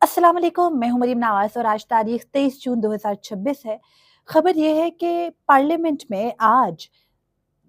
अस्सलाम वालेकुम, मैं हूँ मरीम नवाज़ और आज तारीख 23 जून 2026 है। खबर ये है कि पार्लियामेंट में आज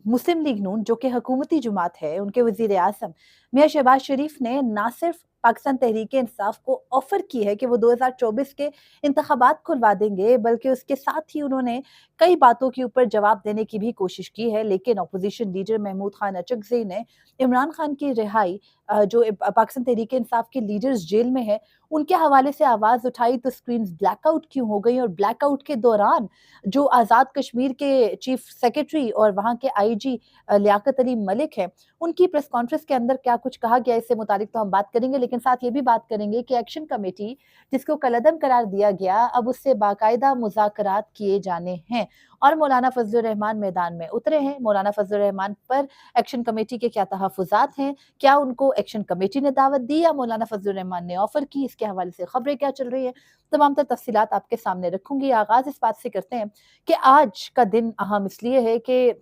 मुस्लिम लीग नून जो कि हुकूमती जमात है, उनके वज़ीर आज़म मियां शहबाज शरीफ ने ना सिर्फ पाकिस्तान तहरीक इंसाफ को ऑफर की है कि वो 2024 के इंतखाबात खुलवा देंगे, बल्कि उसके साथ ही उन्होंने कई बातों के ऊपर जवाब देने की भी कोशिश की है। लेकिन अपोजिशन लीडर महमूद खान अचकज़ई ने इमरान खान की रिहाई, जो पाकिस्तान तहरीक इंसाफ के लीडर्स जेल में है, उनके हवाले से आवाज़ उठाई तो स्क्रीन ब्लैकआउट क्यों हो गई, और ब्लैकआउट के दौरान जो आज़ाद कश्मीर के चीफ सेक्रेटरी और वहाँ के आईजी लियाकत अली मलिक हैं, उनकी प्रेस कॉन्फ्रेंस के अंदर क्या कुछ कहा गया, इससे मुतालिक तो हम बात करेंगे, लेकिन साथ ये भी बात करेंगे कि एक्शन कमेटी जिसको कलअदम करार दिया गया, अब उससे बाकायदा मुज़ाकरात किए जाने हैं और मौलाना फजलुर रहमान मैदान में उतरे हैं। मौलाना फजलुर रहमान पर एक्शन कमेटी के क्या तहफ़्फ़ुज़ात हैं? क्या उनको एक्शन कमेटी ने दावत दी या मौलाना फजलुर रहमान ने ऑफ़र की? इसके हवाले से खबरें क्या चल रही हैं? तमाम तर तफ़सीलात आपके सामने रखूँगी। आगाज़ इस बात से करते हैं कि आज का दिन अहम इसलिए है कि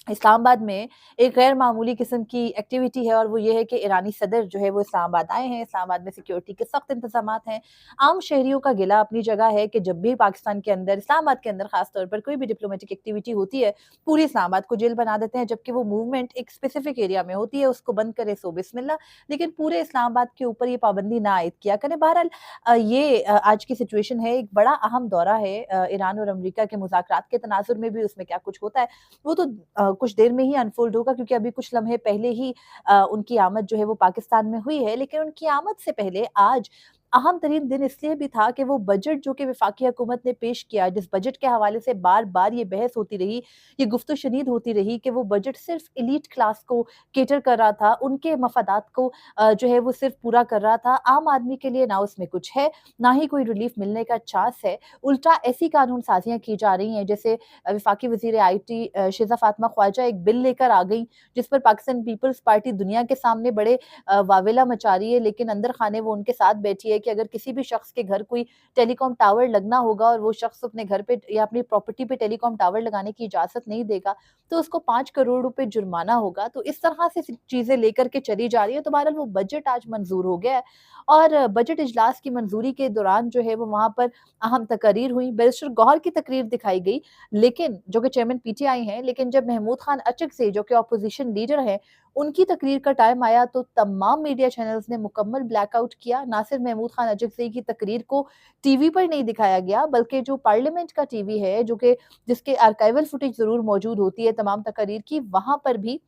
इस्लामाबाद में एक गैर मामूली किस्म की एक्टिविटी है, और वो ये है कि ईरानी सदर जो है वो इस्लामाबाद आए हैं। इस्लामाबाद में सिक्योरिटी के सख्त इंतजामात हैं। आम शहरियों का गिला अपनी जगह है कि जब भी पाकिस्तान के अंदर, इस्लामाबाद के अंदर खास तौर पर कोई भी डिप्लोमेटिक एक्टिविटी होती है, पूरी इस्लामाबाद को जेल बना देते हैं, जबकि वो मूवमेंट एक स्पेसिफिक एरिया में होती है, उसको बंद करे सो बिस्मिल्लाह, लेकिन पूरे इस्लामाबाद के ऊपर ये पाबंदी ना आयद किया करें। बहरहाल ये आज की सिचुएशन है, एक बड़ा अहम दौरा है ईरान और अमेरिका के मुज़ाकरात के तनाजुर में भी उसमें क्या कुछ होता है, वो तो कुछ देर में ही अनफोल्ड होगा, क्योंकि अभी कुछ लम्हे पहले ही उनकी आमद जो है वो पाकिस्तान में हुई है। लेकिन उनकी आमद से पहले आज अहम तरीन दिन इसलिए भी था कि वो बजट जो कि वफाकी हुकूमत ने पेश किया, जिस बजट के हवाले से बार-बार ये बहस होती रही, ये गुफ्त-ओ-शनीद होती रही कि वो बजट सिर्फ एलीट क्लास को कैटर कर रहा था, उनके मफादात को जो है वो सिर्फ पूरा कर रहा था। आम आदमी के लिए ना उसमें कुछ है, ना ही कोई रिलीफ मिलने का चांस है। उल्टा ऐसी कानून साज़ियाँ की जा रही हैं, जैसे वफाकी वज़ीर आईटी शिज़ा फ़ातिमा ख्वाजा एक बिल लेकर आ गई, जिस पर पाकिस्तान पीपल्स पार्टी दुनिया के सामने बड़े वावेला मचा रही है, लेकिन अंदर खाने वो उनके साथ बैठी है कि अगर किसी भी शख्स के घर कोई टेलीकॉम टावर लगना होगा और वो शख्स अपने घर पे या अपनी प्रॉपर्टी पे टेलीकॉम टावर लगाने की इजाज़त नहीं देगा, तो उसको 5 करोड़ रुपए जुर्माना होगा। तो इस तरह से चीज़ें लेकर के चली जा रही है। तो बहरहाल वो बजट आज मंज़ूर हो गया है, और बजट इजलास की मंजूरी के दौरान जो है वो वहाँ पर अहम तकारीर हुई। बैरिस्टर गौहर की तकरीर दिखाई गई, लेकिन जो कि चेयरमैन पीटीआई हैं, लेकिन जब महमूद खान अचकज़ई जो कि अपोजिशन लीडर हैं, उनकी तकरीर का टाइम आया तो तमाम मीडिया चैनल्स ने मुकम्मल ब्लैकआउट किया। ना सिर्फ महमूद खान अचकज़ई की तकरीर को टीवी पर नहीं दिखाया गया, बल्कि जो पार्लियामेंट का टीवी है, जो कि जिसके आर्काइवल फुटेज ज़रूर मौजूद होती है तमाम तकारीर की, वहाँ पर भी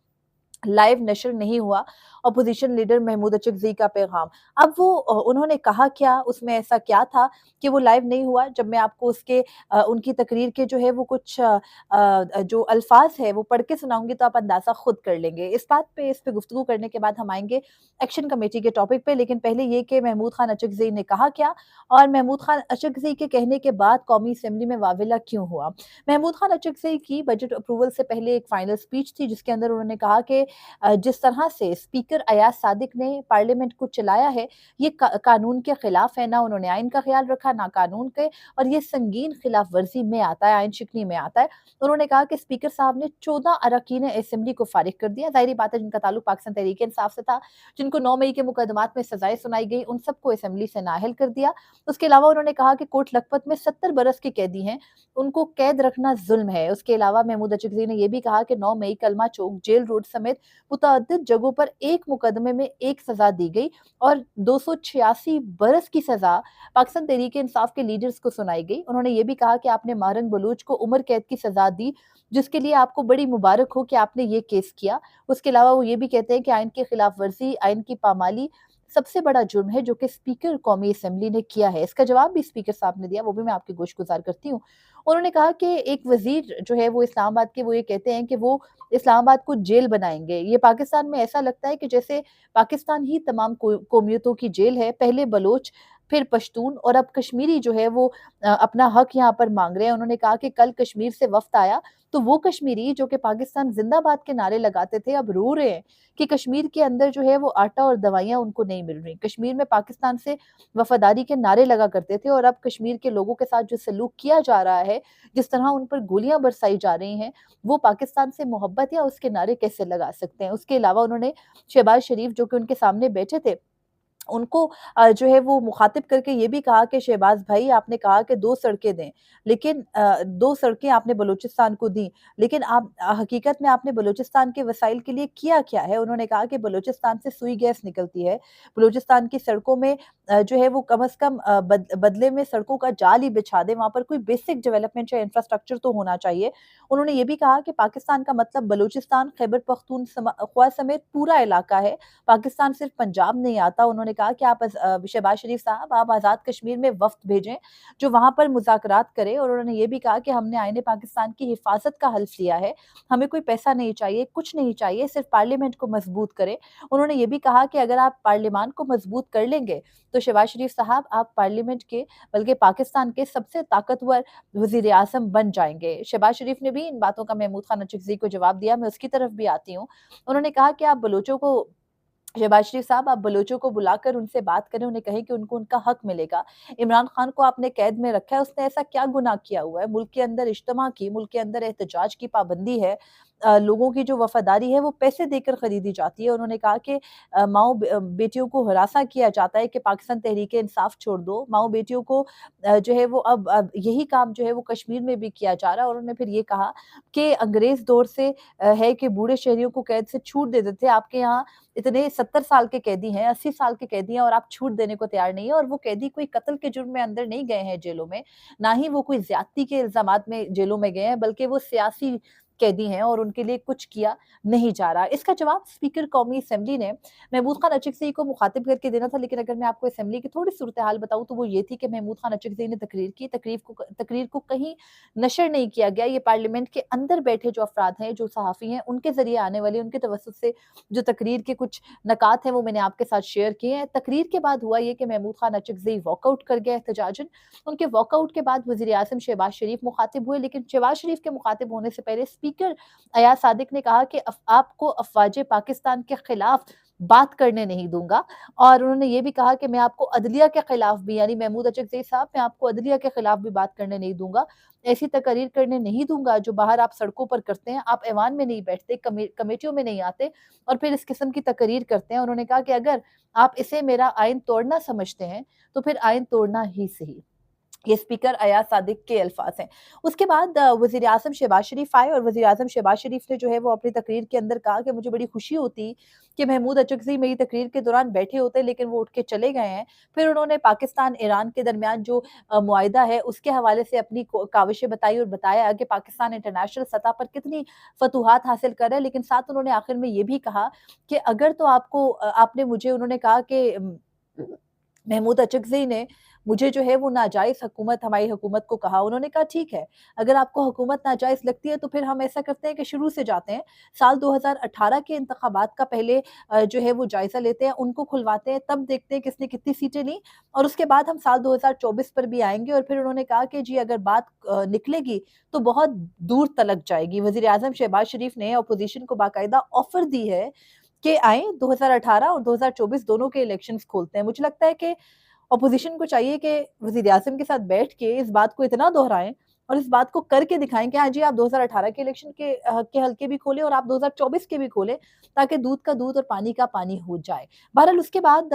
लाइव नशर नहीं हुआ अपोजिशन लीडर महमूद अचकज़ई का पैगाम। अब वो उन्होंने कहा क्या, उसमें ऐसा क्या था कि वो लाइव नहीं हुआ? जब मैं आपको उसके उनकी तकरीर के जो है वो कुछ जो अल्फ़ाज़ है वो पढ़ के सुनाऊँगी, तो आप अंदाज़ा खुद कर लेंगे। इस पे गुफ्तगू करने के बाद हम आएँगे एक्शन कमेटी के टॉपिक पे, लेकिन पहले ये कि महमूद खान अचकज़ई ने कहा क्या, और महमूद खान अचकज़ई के कहने के बाद कौमी असेंबली में वावेला क्यों हुआ? महमूद खान अचकज़ई की बजट अप्रूवल से पहले एक फाइनल स्पीच थी, जिसके अंदर उन्होंने कहा कि जिस तरह से स्पीकर अयाज सादिक ने पार्लियामेंट को चलाया है, ये कानून के खिलाफ है। ना उन्होंने आइन का ख्याल रखा, ना कानून के, और ये संगीन खिलाफ वर्जी में आता है, आइन शिकनी में आता है। उन्होंने कहा कि स्पीकर साहब ने 14 अरकान असेंबली को फारिग कर दिया। ज़ाहिर बात है, जिनका ताल्लुक पाकिस्तान तहरीक इंसाफ से था, जिनको 9 मई के मुकदमात में सजाएं सुनाई गई, उन सबको असेंबली से नाअहल कर दिया। उसके अलावा उन्होंने कहा कि कोट लखपत में 70 बरस के कैदी हैं, उनको कैद रखना जुल्म है। उसके अलावा महमूद अचकज़ई ने यह भी कहा कि 9 मई, कलमा चौक, जेल रोड समेत मुतअद्दिद जगहों पर एक मुकदमे में एक सजा दी गई, और 286 बरस की सजा पाकिस्तान तहरीक इंसाफ के लीडर्स को सुनाई गई। उन्होंने ये भी कहा कि आपने मारन बलूच को उम्र कैद की सजा दी, जिसके लिए आपको बड़ी मुबारक हो कि आपने ये केस किया। उसके अलावा वो ये भी कहते हैं कि आइन की खिलाफ वर्जी, आइन की पामाली सबसे बड़ा जुर्म है जो कि स्पीकर कौमी असेंबली ने किया है। इसका जवाब भी स्पीकर साहब ने दिया, वो भी मैं आपकी गोशगुजार करती हूँ। उन्होंने कहा कि एक वजीर जो है वो इस्लामाबाद के, वो ये कहते हैं कि वो इस्लामाबाद को जेल बनाएंगे। ये पाकिस्तान में ऐसा लगता है कि जैसे पाकिस्तान ही तमाम कौमियतों की जेल है। पहले बलोच, फिर पश्तून, और अब कश्मीरी जो है वो अपना हक यहाँ पर मांग रहे हैं। उन्होंने कहा कि कल कश्मीर से वफ्द आया, तो वो कश्मीरी जो कि पाकिस्तान जिंदाबाद के नारे लगाते थे, अब रो रहे हैं कि कश्मीर के अंदर जो है वो आटा और दवाइयाँ उनको नहीं मिल रही। कश्मीर में पाकिस्तान से वफादारी के नारे लगा करते थे, और अब कश्मीर के लोगों के साथ जो सलूक किया जा रहा है, जिस तरह उन पर गोलियां बरसाई जा रही हैं, वो पाकिस्तान से मोहब्बत या उसके नारे कैसे लगा सकते हैं। उसके अलावा उन्होंने शहबाज शरीफ जो कि उनके सामने बैठे थे, ان کو جو ہے وہ مخاطب کر کے یہ بھی کہا کہ شہباز بھائی آپ نے کہا کہ 2 سڑکیں دیں، لیکن 2 سڑکیں آپ نے بلوچستان کو دیں، لیکن آپ حقیقت میں آپ نے بلوچستان کے وسائل کے لیے کیا کیا ہے؟ انہوں نے کہا کہ بلوچستان سے سوئی گیس نکلتی ہے، بلوچستان کی سڑکوں میں جو ہے وہ کم از کم بدلے میں سڑکوں کا جال ہی بچھا دیں، وہاں پر کوئی بیسک ڈیولپمنٹ یا انفراسٹرکچر تو ہونا چاہیے۔ انہوں نے یہ بھی کہا کہ پاکستان کا مطلب بلوچستان، خیبر پختونخوا سمیت پورا علاقہ ہے، پاکستان صرف پنجاب نہیں آتا۔ انہوں نے کہا کہ آپ شہباز شریف صاحب آپ آزاد کشمیر میں وفد بھیجیں جو وہاں پر مذاکرات کرے، اور انہوں نے یہ بھی کہا کہ ہم نے آئین پاکستان کی حفاظت کا حلف لیا ہے، ہمیں کوئی پیسہ نہیں چاہیے، کچھ نہیں چاہیے، صرف پارلیمنٹ کو مضبوط کرے۔ انہوں نے یہ بھی کہا کہ اگر آپ پارلیمان کو مضبوط کر لیں گے تو شہباز شریف صاحب آپ پارلیمنٹ کے بلکہ پاکستان کے سب سے طاقتور وزیر اعظم بن جائیں گے۔ شہباز شریف نے بھی ان باتوں کا محمود خان اچکزئی کو جواب دیا، میں اس کی طرف بھی آتی ہوں۔ انہوں نے کہا کہ آپ بلوچوں کو شہباز شریف صاحب آپ بلوچوں کو بلا کر ان سے بات کریں، انہیں کہیں کہ ان کو ان کا حق ملے گا۔ عمران خان کو آپ نے قید میں رکھا ہے، اس نے ایسا کیا گناہ کیا ہوا ہے؟ ملک کے اندر اجتماع کی، ملک کے اندر احتجاج کی پابندی ہے، لوگوں کی جو وفاداری ہے وہ پیسے دے کر خریدی جاتی ہے۔ انہوں نے کہا کہ ماؤں بیٹیوں کو ہراساں کیا جاتا ہے کہ پاکستان تحریک انصاف چھوڑ دو، ماؤں بیٹیوں کو جو ہے وہ اب یہی کام جو ہے وہ کشمیر میں بھی کیا جا رہا ہے۔ اور انہوں نے پھر یہ کہا کہ انگریز دور سے ہے کہ بوڑھے شہریوں کو قید سے چھوٹ دے دیتے، آپ کے یہاں اتنے 70 سال کے قیدی ہیں، 80 سال کے قیدی ہیں اور آپ چھوٹ دینے کو تیار نہیں ہیں، اور وہ قیدی کوئی قتل کے جرم میں اندر نہیں گئے ہیں جیلوں میں، نہ ہی وہ کوئی زیادتی کے الزامات میں جیلوں میں گئے ہیں، بلکہ وہ سیاسی قیدی ہیں اور ان کے لیے کچھ کیا نہیں جا رہا۔ اس کا جواب اسپیکر قومی اسمبلی نے محمود خان اچکزئی کو مخاطب کر کے دینا تھا، لیکن اگر میں آپ کو اسمبلی کی تھوڑی صورتحال بتاؤں تو وہ یہ تھی کہ محمود خان اچکزئی نے تقریر کی، تقریر کو کہیں نشر نہیں کیا گیا، یہ پارلیمنٹ کے اندر بیٹھے جو افراد ہیں، جو صحافی ہیں، ان کے ذریعے آنے والے، ان کے توسط سے جو تقریر کے کچھ نکات ہیں وہ میں نے آپ کے ساتھ شیئر کیے ہیں۔ تقریر کے بعد ہوا یہ کہ محمود خان اچکزئی واک آؤٹ کر گیا احتجاجاً۔ ان کے واک آؤٹ کے بعد وزیر اعظم شہباز شریف مخاطب ہوئے، لیکن شہباز شریف کے مخاطب ہونے سے پہلے اسپیکر ایاز صادق نے کہا کہ آپ کو افواج پاکستان کے خلاف بات کرنے نہیں دوں گا، اور انہوں نے یہ بھی کہا کہ میں آپ کو عدلیہ کے خلاف بھی، یعنی محمود اچکزئی صاحب میں آپ کو عدلیہ کے خلاف بھی بات کرنے نہیں دوں گا، ایسی تقاریر کرنے نہیں دوں گا جو باہر آپ سڑکوں پر کرتے ہیں، آپ ایوان میں نہیں بیٹھتے، کمیٹیوں میں نہیں آتے اور پھر اس قسم کی تقاریر کرتے ہیں۔ انہوں نے کہا کہ اگر آپ اسے میرا آئین توڑنا سمجھتے ہیں تو پھر آئین توڑنا ہی صحیح۔ یہ اسپیکر ایاز صادق کے الفاظ ہیں۔ اس کے بعد وزیر اعظم شہباز شریف آئے، اور وزیر اعظم شہباز شریف نے جو ہے وہ اپنی تقریر کے اندر کہا کہ مجھے بڑی خوشی ہوتی کہ محمود اچکزئی میری تقریر کے دوران بیٹھے ہوتے لیکن وہ اٹھ کے چلے گئے ہیں۔ پھر انہوں نے پاکستان ایران کے درمیان جو معاہدہ ہے اس کے حوالے سے اپنی کاوشیں بتائی اور بتایا کہ پاکستان انٹرنیشنل سطح پر کتنی فتوحات حاصل کر رہا ہے، لیکن ساتھ انہوں نے آخر میں یہ بھی کہا کہ اگر تو آپ نے مجھے، انہوں نے کہا کہ محمود اچکزئی نے مجھے جو ہے وہ ناجائز حکومت، ہماری حکومت کو کہا۔ انہوں نے کہا ٹھیک ہے، اگر آپ کو حکومت ناجائز لگتی ہے تو پھر ہم ایسا کرتے ہیں کہ شروع سے جاتے ہیں، سال 2018 کے انتخابات کا پہلے جو ہے وہ جائزہ لیتے ہیں، ان کو کھلواتے ہیں، تب دیکھتے ہیں کس نے کتنی سیٹیں لیں، اور اس کے بعد ہم سال 2024 پر بھی آئیں گے۔ اور پھر انہوں نے کہا کہ جی اگر بات نکلے گی تو بہت دور تلک جائے گی۔ وزیر اعظم شہباز شریف نے اپوزیشن کو باقاعدہ آفر دی ہے کہ آئیں 2018 اور 2024 دونوں کے الیکشنز کھولتے ہیں۔ مجھے لگتا ہے کہ اپوزیشن کو چاہیے کہ وزیر اعظم کے ساتھ بیٹھ کے اس بات کو اتنا دہرائیں اور اس بات کو کر کے دکھائیں کہ ہاں جی آپ 2018 کے الیکشن کے حلقے بھی کھولیں اور آپ 2024 کے بھی کھولیں، تاکہ دودھ کا دودھ اور پانی کا پانی ہو جائے۔ بہرحال اس کے بعد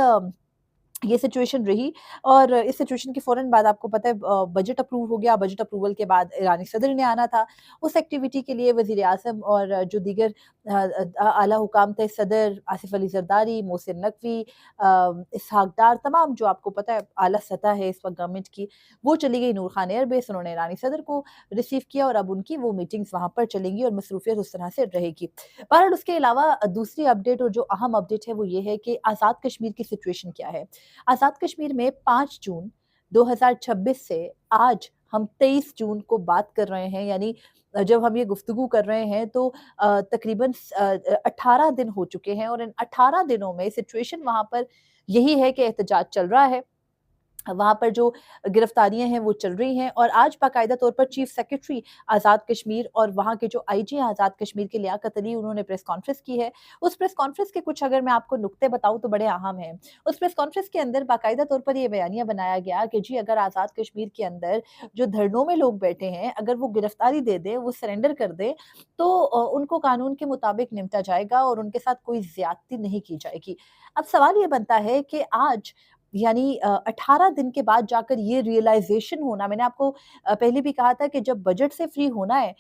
یہ سچویشن رہی، اور اس سچویشن کے فوراً بعد آپ کو پتہ ہے بجٹ اپروو ہو گیا۔ بجٹ اپروول کے بعد ایرانی صدر نے آنا تھا، اس ایکٹیویٹی کے لیے وزیر اعظم اور جو دیگر اعلیٰ حکام تھے، صدر آصف علی زرداری، محسن نقوی، اسحاق ڈار، تمام جو آپ کو پتہ ہے اعلیٰ سطح ہے اس وقت گورنمنٹ کی، وہ چلی گئی نور خان ایئر بیس، انہوں نے ایرانی صدر کو ریسیو کیا اور اب ان کی وہ میٹنگز وہاں پر چلیں گی اور مصروفیت اس طرح سے رہے گی۔ بہرحال اس کے علاوہ دوسری اپڈیٹ اور جو اہم اپڈیٹ ہے وہ یہ ہے کہ آزاد کشمیر کی سچویشن کیا ہے۔ آزاد کشمیر میں 5 جون 2026 سے آج ہم 23 جون کو بات کر رہے ہیں، یعنی جب ہم یہ گفتگو کر رہے ہیں تو تقریباً 18 دن ہو چکے ہیں، اور ان 18 دنوں میں سچویشن وہاں پر یہی ہے کہ احتجاج چل رہا ہے، वहाँ पर जो गिरफ्तारियाँ हैं वो चल रही हैं, और आज बाकायदा तौर पर चीफ सेक्रेटरी आज़ाद कश्मीर और वहाँ के जो आईजी हैं आज़ाद कश्मीर के लियाकत अली, उन्होंने प्रेस कॉन्फ्रेंस की है। उस प्रेस कॉन्फ्रेंस के कुछ अगर मैं आपको नुक्ते बताऊँ तो बड़े अहम हैं। उस प्रेस कॉन्फ्रेंस के अंदर बाकायदा तौर पर ये बयानिया बनाया गया कि जी अगर आज़ाद कश्मीर के अंदर जो धरनों में लोग बैठे हैं, अगर वो गिरफ्तारी दे दें, वो सरेंडर कर दें, तो उनको कानून के मुताबिक निपटा जाएगा और उनके साथ कोई ज़्यादती नहीं की जाएगी। अब सवाल ये बनता है कि आज यानी 18 दिन के बाद जाकर ये रियलाइज़ेशन होना, मैंने आपको पहले भी कहा था कि जब बजट से फ्री होना है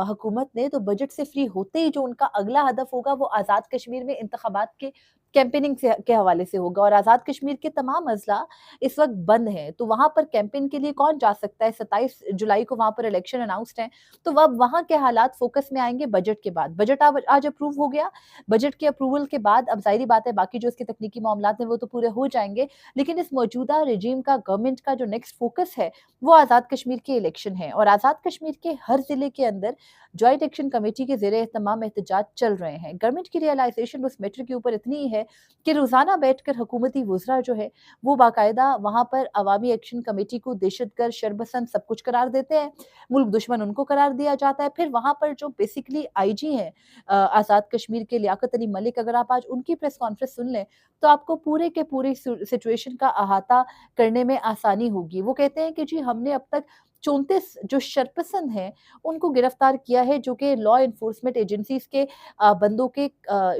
हुकूमत ने, तो बजट से फ्री होते ही जो उनका अगला हदफ होगा वो आज़ाद कश्मीर में इंतखाबात के कैंपेनिंग से के हवाले से होगा, और आज़ाद कश्मीर के तमाम अज़ला इस वक़्त बंद हैं। तो वहाँ पर कैंपेन के लिए कौन जा सकता है? 27 जुलाई को वहाँ पर इलेक्शन अनाउंस्ड हैं, तो अब वहाँ के हालात फ़ोकस में आएँगे बजट के बाद। बजट अब आज अप्रूव हो गया, बजट के अप्रूवल के बाद अब ज़ाहिर-सी बात है बाकी जो इसके तकनीकी मामलात हैं वो तो पूरे हो जाएँगे, लेकिन इस मौजूदा रेजीम का, गवर्नमेंट का जो नेक्स्ट फ़ोकस है, वो आज़ाद कश्मीर के इलेक्शन है, और आज़ाद कश्मीर के हर ज़िले के अंदर जॉइंट एक्शन कमेटी के ज़ेरे एहतमाम एहतजाज चल रहे हैं। गवर्नमेंट की रियलाइज़ेशन उस मैटर के ऊपर इतनी ही है कि रोज़ाना बैठकर हुकूमती वुज़रा जो है, वो बाकायदा वहाँ पर अवामी एक्शन कमेटी को दहशतगर्द, शरपसंद सब कुछ करार देते हैं, मुल्क दुश्मन उनको करार दिया जाता है। फिर वहाँ पर जो बेसिकली आईजी हैं आज़ाद कश्मीर के लियाकत अली मलिक, अगर आप आज उनकी प्रेस कॉन्फ्रेंस सुन लें, तो आपको पूरे के पूरे सिचुएशन का अहाता करने में आसानी होगी। वो कहते हैं कि जी हमने अब तक 34 जो शरपसंद हैं, उनको गिरफ्तार किया है, जो कि लॉ एनफोर्समेंट एजेंसीज़ के बंदों के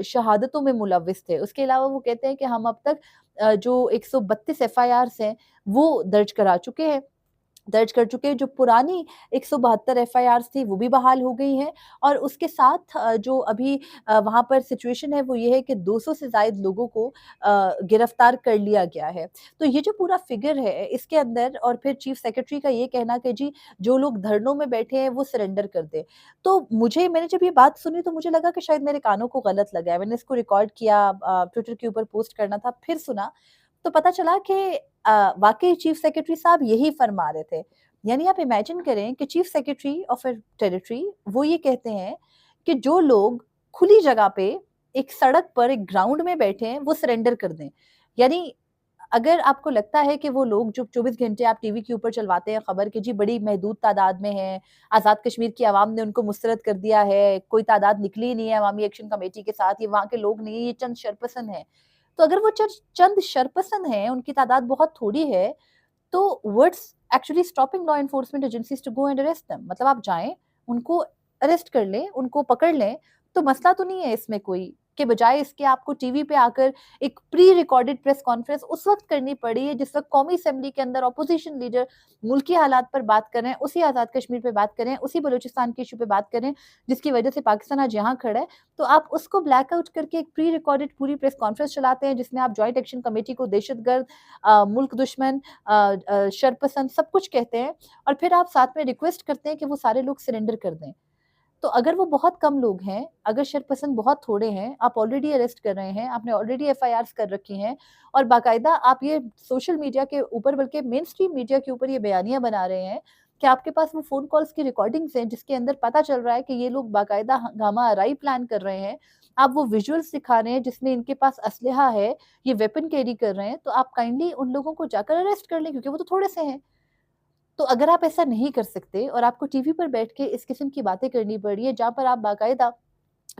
शहादतों में मुलव्विस थे। उसके अलावा वो कहते हैं कि हम अब तक जो 132 एफआईआर्स हैं, वो दर्ज कर चुके हैं। जो पुरानी 172 एफआईआर्स थी वो भी बहाल हो गई हैं, और उसके साथ जो अभी वहाँ पर सिचुएशन है वो ये है कि 200 से ज़ायद लोगों को गिरफ्तार कर लिया गया है। तो ये जो पूरा फिगर है इसके अंदर, और फिर चीफ सेक्रेटरी का ये कहना कि जी जो लोग धरनों में बैठे हैं वो सरेंडर कर दें। तो मैंने जब ये बात सुनी तो मुझे लगा कि शायद मेरे कानों को गलत लगा है। मैंने इसको रिकॉर्ड किया, ट्विटर के ऊपर पोस्ट करना था, फिर सुना तो पता चला कि वाक़ई चीफ सेक्रेटरी साहब यही फरमा रहे थे। यानी आप इमेजिन करें कि chief secretary of a territory वो ये कहते हैं कि जो लोग खुली जगह पे एक सड़क पर एक ग्राउंड में बैठे हैं वो सरेंडर कर दें। यानी अगर आपको लगता है कि वो लोग जो 24 घंटे आप टीवी के ऊपर चलवाते हैं खबर कि जी बड़ी महदूद तादाद में हैं, आज़ाद कश्मीर की आवाम ने उनको मुस्तरद कर दिया है, कोई तादाद निकली ही नहीं है अवामी एक्शन कमेटी के साथ, ये वहाँ के लोग नहीं, ये चंद शरपसंद हैं। तो अगर वो चंद शरपसंद हैं, उनकी तादाद बहुत थोड़ी है, तो what's actually stopping law enforcement agencies to go and arrest them? मतलब आप जाएँ, उनको अरेस्ट कर लें, उनको पकड़ लें, तो मसला तो नहीं है इसमें कोई, के बजाय इसके आपको टीवी पे आकर एक प्री रिकॉर्डेड प्रेस कॉन्फ्रेंस उस वक़्त करनी पड़ी है जिस वक़्त कौमी असेंबली के अंदर ऑपोजिशन लीडर मुल्की हालात पर बात कर रहे हैं, उसी आज़ाद कश्मीर पे बात कर रहे हैं, उसी बलूचिस्तान के इश्यू पे बात कर रहे हैं, जिसकी वजह से पाकिस्तान आज यहाँ खड़ा है। तो आप उसको ब्लैक आउट करके एक प्री रिकॉर्डेड पूरी प्रेस कॉन्फ्रेंस चलाते हैं जिसमें आप जॉइंट एक्शन कमेटी को दहशतगर्द, मुल्क दुश्मन, शरपसंद सब कुछ कहते हैं, और फिर आप साथ में रिक्वेस्ट करते हैं कि वो सारे लोग सरेंडर कर दें। तो अगर वो बहुत कम लोग हैं, अगर शरपसंद बहुत थोड़े हैं, आप ऑलरेडी अरेस्ट कर रहे हैं, आपने ऑलरेडी एफआईआर्स कर रखी हैं, और बाकायदा आप ये सोशल मीडिया के ऊपर, बल्कि मेन स्ट्रीम मीडिया के ऊपर ये बयानियाँ बना रहे हैं कि आपके पास वो फ़ोन कॉल्स की रिकॉर्डिंग्स हैं जिसके अंदर पता चल रहा है कि ये लोग बाकायदा हंगामा आराई प्लान कर रहे हैं। आप वो विजुअल्स दिखा रहे हैं जिसमें इनके पास असलहा है, ये वेपन कैरी कर रहे हैं, तो आप काइंडली उन लोगों को जाकर अरेस्ट कर लें क्योंकि वो तो थोड़े से हैं। तो अगर आप ऐसा नहीं कर सकते और आपको टीवी पर बैठ के इस किस्म की बातें करनी पड़ रही है, जहाँ पर आप बाकायदा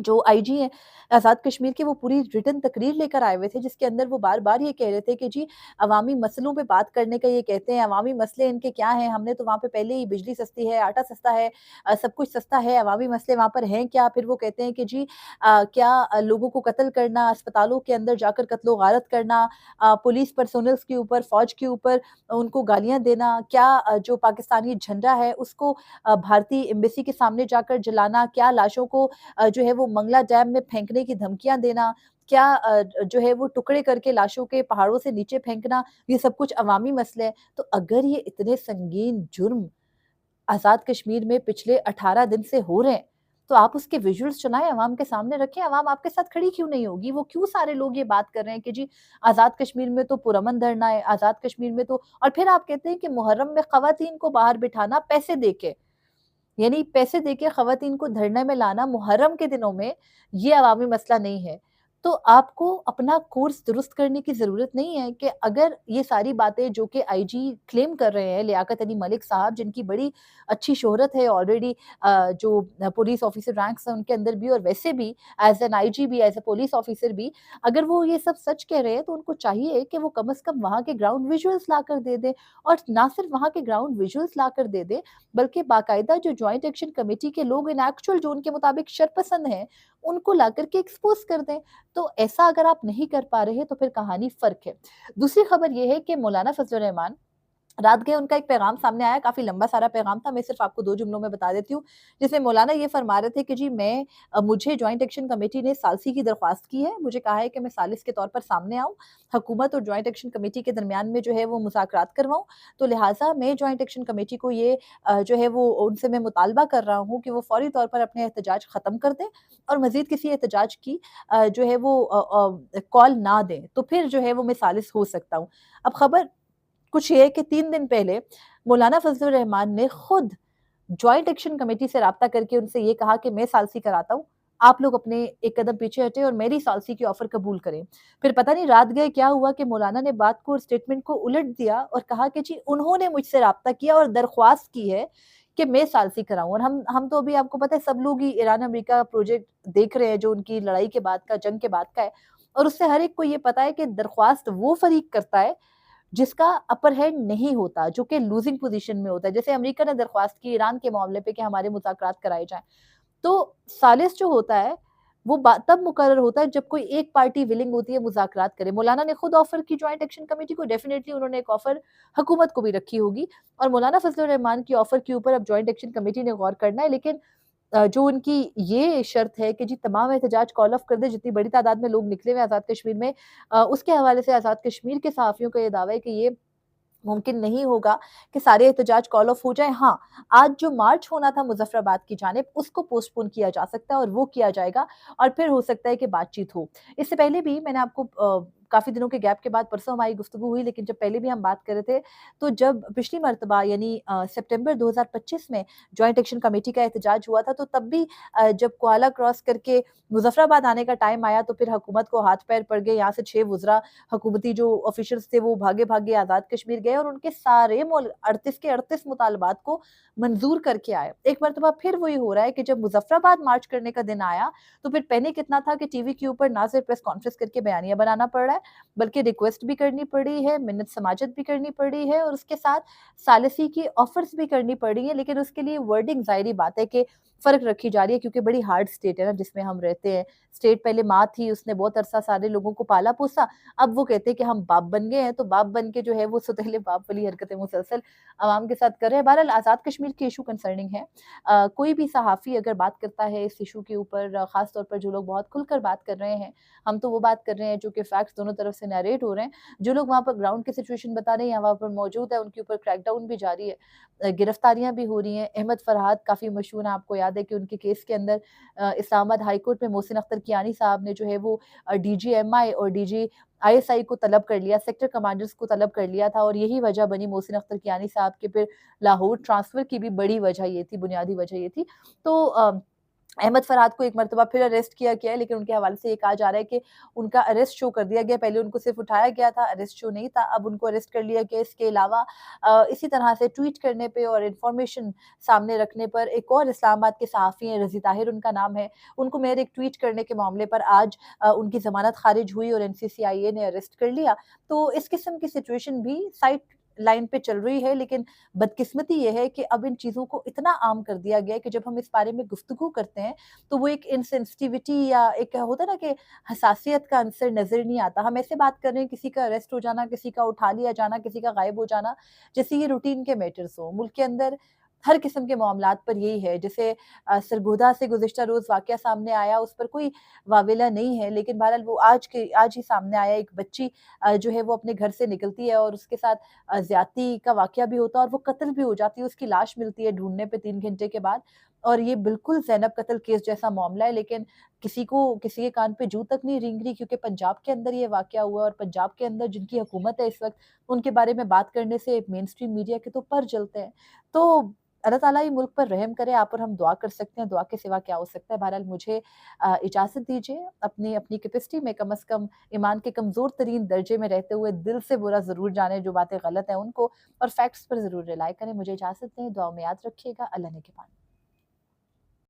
जो आईजी हैं आज़ाद कश्मीर के, वो पूरी रिटन तकरीर लेकर आए हुए थे जिसके अंदर वो बार-बार ये कह रहे थे कि जी अवामी मसलों पे बात करने का ये कहते हैं, अवामी मसले इनके क्या हैं? हमने तो वहाँ पे पहले ही बिजली सस्ती है, आटा सस्ता है, सब कुछ सस्ता है, अवामी मसले वहाँ पर हैं क्या? फिर वो कहते हैं कि जी क्या लोगों को कत्ल करना, अस्पतालों के अंदर जाकर कत्लो-गारत करना, पुलिस पर्सोनल्स के ऊपर, फ़ौज के ऊपर उनको गालियाँ देना, क्या जो पाकिस्तानी झंडा है उसको भारतीय एम्बेसी के सामने जाकर जलाना, क्या लाशों को जो है वो मंगला डैम में फेंकने की धमकियाँ देना, क्या जो है वो टुकड़े करके लाशों के पहाड़ों से नीचे फेंकना, ये सब कुछ अवामी मसले हैं। तो अगर ये इतने संगीन जुर्म आज़ाद कश्मीर में पिछले 18 दिन से हो रहे हैं, तो आप उसके विजुअल्स चलाएँ, अवाम के सामने रखें, अवाम आपके साथ खड़ी क्यों नहीं होगी? वो क्यों सारे लोग ये बात कर रहे हैं कि जी आज़ाद कश्मीर में तो पुरअमन धरना है, आज़ाद कश्मीर में तो, और फिर आप कहते हैं कि मुहर्रम में ख़वातीन को बाहर बिठाना पैसे देके। पैसे देके ख़वातीन को धरने में लाना मुहर्रम के दिनों में, ये अवामी मसला नहीं है। تو آپ کو اپنا کورس درست کرنے کی ضرورت نہیں ہے کہ اگر یہ ساری باتیں جو کہ آئی جی کلیم کر رہے ہیں، لیاقت علی ملک صاحب جن کی بڑی اچھی شہرت ہے آلریڈی، جو پولیس آفیسر رینکس ہیں ان کے اندر بھی، اور ویسے بھی ایز این آئی جی بھی، ایز اے پولیس آفیسر بھی، اگر وہ یہ سب سچ کہہ رہے ہیں تو ان کو چاہیے کہ وہ کم از کم وہاں کے گراؤنڈ ویژولز لا کر دے دیں، اور نہ صرف وہاں کے گراؤنڈ ویژولز لا کر دے دیں، بلکہ باقاعدہ جو جوائنٹ ایکشن کمیٹی کے لوگ ان ایکچوئل جو ان کے مطابق شرپسند ہیں ان کو لا کر کے ایکسپوز کر دیں۔ تو ایسا اگر آپ نہیں کر پا رہے تو پھر کہانی فرق ہے۔ دوسری خبر یہ ہے کہ مولانا فضل الرحمان رات گئے، ان کا ایک پیغام سامنے آیا، کافی لمبا سارا پیغام تھا، میں صرف آپ کو 2 جملوں میں بتا دیتی ہوں، جس میں مولانا یہ فرما رہے تھے کہ جی مجھے جوائنٹ ایکشن کمیٹی نے ثالثی کی درخواست کی ہے، مجھے کہا ہے کہ میں ثالث کے طور پر سامنے آؤں، حکومت اور جوائنٹ ایکشن کمیٹی کے درمیان میں جو ہے وہ مذاکرات کرواؤں، تو لہٰذا میں جوائنٹ ایکشن کمیٹی کو یہ جو ہے وہ ان سے میں مطالبہ کر رہا ہوں کہ وہ فوری طور پر اپنے احتجاج ختم کر دیں اور مزید کسی احتجاج کی جو ہے وہ کال نہ دیں، تو پھر جو ہے وہ میں ثالث ہو سکتا ہوں۔ اب خبر کچھ یہ ہے کہ 3 دن پہلے مولانا فضل الرحمان نے خود جوائنٹ ایکشن کمیٹی سے رابطہ کر کے ان سے یہ کہا کہ میں ثالثی کراتا ہوں، آپ لوگ اپنے ایک قدم پیچھے ہٹیں اور میری ثالثی کی آفر قبول کریں۔ پھر پتہ نہیں رات گئے کیا ہوا کہ مولانا نے بات کو اور اسٹیٹمنٹ کو الٹ دیا اور کہا کہ جی انہوں نے مجھ سے رابطہ کیا اور درخواست کی ہے کہ میں ثالثی کراؤں، اور ہم تو ابھی آپ کو پتہ ہے سب لوگ ہی ایران امریکہ پروجیکٹ دیکھ رہے ہیں جو ان کی لڑائی کے بعد کا، جنگ کے بعد کا ہے، اور اس سے ہر ایک کو یہ پتا ہے کہ درخواست وہ فریق کرتا ہے جس کا اپر ہینڈ نہیں ہوتا، جو کہ لوزنگ پوزیشن میں ہوتا ہے۔ جیسے امریکہ نے درخواست کی ایران کے معاملے پہ کہ ہمارے مذاکرات کرائے جائیں، تو ثالث جو ہوتا ہے وہ تب مقرر ہوتا ہے جب کوئی ایک پارٹی ولنگ ہوتی ہے مذاکرات کرے۔ مولانا نے خود آفر کی جوائنٹ ایکشن کمیٹی کو، ڈیفینیٹلی انہوں نے ایک آفر حکومت کو بھی رکھی ہوگی، اور مولانا فضل الرحمان کی آفر کے اوپر اب جوائنٹ ایکشن کمیٹی نے غور کرنا ہے، لیکن جو ان کی یہ شرط ہے کہ جی تمام احتجاج کال آف کر دے، جتنی بڑی تعداد میں لوگ نکلے ہوئے آزاد کشمیر میں، اس کے حوالے سے آزاد کشمیر کے صحافیوں کا یہ دعویٰ ہے کہ یہ ممکن نہیں ہوگا کہ سارے احتجاج کال آف ہو جائیں۔ ہاں، آج جو مارچ ہونا تھا مظفر آباد کی جانب، اس کو پوسٹ پون کیا جا سکتا ہے اور وہ کیا جائے گا، اور پھر ہو سکتا ہے کہ بات چیت ہو۔ اس سے پہلے بھی میں نے آپ کو کافی دنوں کے گیپ کے بعد پرسوں ہماری گفتگو ہوئی، لیکن جب پہلے بھی ہم بات کر رہے تھے تو جب پچھلی مرتبہ یعنی سپٹمبر 2025 میں جوائنٹ ایکشن کمیٹی کا احتجاج ہوا تھا، تو تب بھی جب کوالہ کراس کر کے مظفر آباد آنے کا ٹائم آیا تو پھر حکومت کو ہاتھ پیر پڑ گئے، یہاں سے 6 وزراء حکومتی جو آفیشلز تھے وہ بھاگے بھاگے آزاد کشمیر گئے اور ان کے سارے 38 کے 38 مطالبات کو منظور کر کے آئے۔ ایک مرتبہ پھر وہی ہو رہا ہے کہ جب مظفر آباد مارچ کرنے کا دن آیا تو پھر پینک اتنا تھا کہ ٹی وی کے اوپر نہ صرف پریس کانفرنس کر کے بیانیہ بنانا پڑ رہا ہے، بلکہ ریکویسٹ بھی کرنی پڑی ہے، منت سماجت بھی کرنی پڑی ہے، اور اس کے ساتھ ثالثی کی آفرز بھی کرنی پڑی ہے، لیکن اس کے لیے ورڈنگ ظاہری بات ہے کہ فرق رکھی جا رہی ہے، کیونکہ بڑی ہارڈ اسٹیٹ ہے نا جس میں ہم رہتے ہیں۔ اسٹیٹ پہلے ماں تھی، اس نے بہت عرصہ سارے لوگوں کو پالا پوسا، اب وہ کہتے ہیں کہ ہم باپ بن گئے ہیں، تو باپ بن کے جو ہے وہ سوتیلے باپ والی حرکتیں مسلسل عوام کے ساتھ کر رہے ہیں۔ بہرحال آزاد کشمیر کے ایشو کنسرننگ ہے، کوئی بھی صحافی اگر بات کرتا ہے اس ایشو کے اوپر، خاص طور پر جو لوگ بہت کھل کر بات کر رہے ہیں، ہم تو وہ بات کر رہے ہیں جو کہ فیکٹس دونوں طرف سے نیریٹ ہو رہے ہیں، جو لوگ وہاں پر گراؤنڈ کی سچویشن بتا رہے ہیں یا وہاں پر موجود ہے، ان کے اوپر کریک ڈاؤن بھی جاری ہے، گرفتاریاں بھی ہو رہی ہیں۔ احمد فرحات کافی مشہور ہیں، آپ کو یاد ہے کہ ان کے کیس کے اندر اسلام آباد ہائی کورٹ میں محسن اختر کیانی صاحب نے جو ہے وہ ڈی جی ایم آئی اور D G I S I کو طلب کر لیا، سیکٹر کمانڈرز کو طلب کر لیا تھا، اور یہی وجہ بنی محسن اختر کیانی صاحب کے پھر لاہور ٹرانسفر کی بھی بڑی وجہ یہ تھی، بنیادی وجہ یہ تھی۔ تو احمد فرحات کو ایک مرتبہ پھر اریسٹ کیا گیا ہے، لیکن ان کے حوالے سے یہ کہا جا رہا ہے کہ ان کا اریسٹ شو کر دیا گیا، پہلے ان کو صرف اٹھایا گیا تھا، اریسٹ شو نہیں تھا، اب ان کو اریسٹ کر لیا گیا۔ اس کے علاوہ اسی طرح سے ٹویٹ کرنے پہ اور انفارمیشن سامنے رکھنے پر ایک اور اسلام آباد کے صحافی ہیں، رضی طاہر ان کا نام ہے، ان کو میرے ایک ٹویٹ کرنے کے معاملے پر آج ان کی ضمانت خارج ہوئی اور NCCIA نے اریسٹ کر لیا۔ تو اس قسم کی سچویشن بھی سائٹ لائن پہ چل رہی ہے، لیکن بدقسمتی یہ ہے کہ اب ان چیزوں کو اتنا عام کر دیا گیا ہے کہ جب ہم اس بارے میں گفتگو کرتے ہیں تو وہ ایک انسینسٹیوٹی یا ایک ہوتا ہے نا کہ حساسیت کا عنصر نظر نہیں آتا۔ ہم ایسے بات کر رہے ہیں کسی کا اریسٹ ہو جانا، کسی کا اٹھا لیا جانا، کسی کا غائب ہو جانا، جیسے یہ روٹین کے میٹرز ہوں۔ ملک کے اندر ہر قسم کے معاملات پر یہی ہے، جیسے سرگودھا سے گزشتہ روز واقعہ سامنے آیا، اس پر کوئی واویلا نہیں ہے، لیکن بہرحال وہ آج ہی سامنے آیا، ایک بچی جو ہے وہ اپنے گھر سے نکلتی ہے اور اس کے ساتھ زیادتی کا واقعہ بھی ہوتا ہے اور وہ قتل بھی ہو جاتی ہے، اس کی لاش ملتی ہے ڈھونڈنے پہ 3 گھنٹے کے بعد، اور یہ بالکل زینب قتل کیس جیسا معاملہ ہے، لیکن کسی کے کان پہ جوں تک نہیں رینگ رہی، کیونکہ پنجاب کے اندر یہ واقعہ ہوا اور پنجاب کے اندر جن کی حکومت ہے اس وقت، ان کے بارے میں بات کرنے سے مین اسٹریم میڈیا کے تو پر جلتے ہیں۔ تو اللہ ताला ही मुल्क पर रहम करे, आप और हम दुआ कर सकते हैं, दुआ के सिवा क्या हो सकता है। बहरहाल मुझे इजाज़त दीजिए, अपनी अपनी कैपेसिटी में कम से कम ईमान के कमज़ोर तरीन दर्जे में रहते हुए दिल से बुरा ज़रूर जानें, जो बातें गलत हैं उनको, और फैक्ट्स पर ज़रूर रिलाय करें। मुझे इजाज़त दें, दुआ में याद रखिएगा। अल्लाह ने के पान।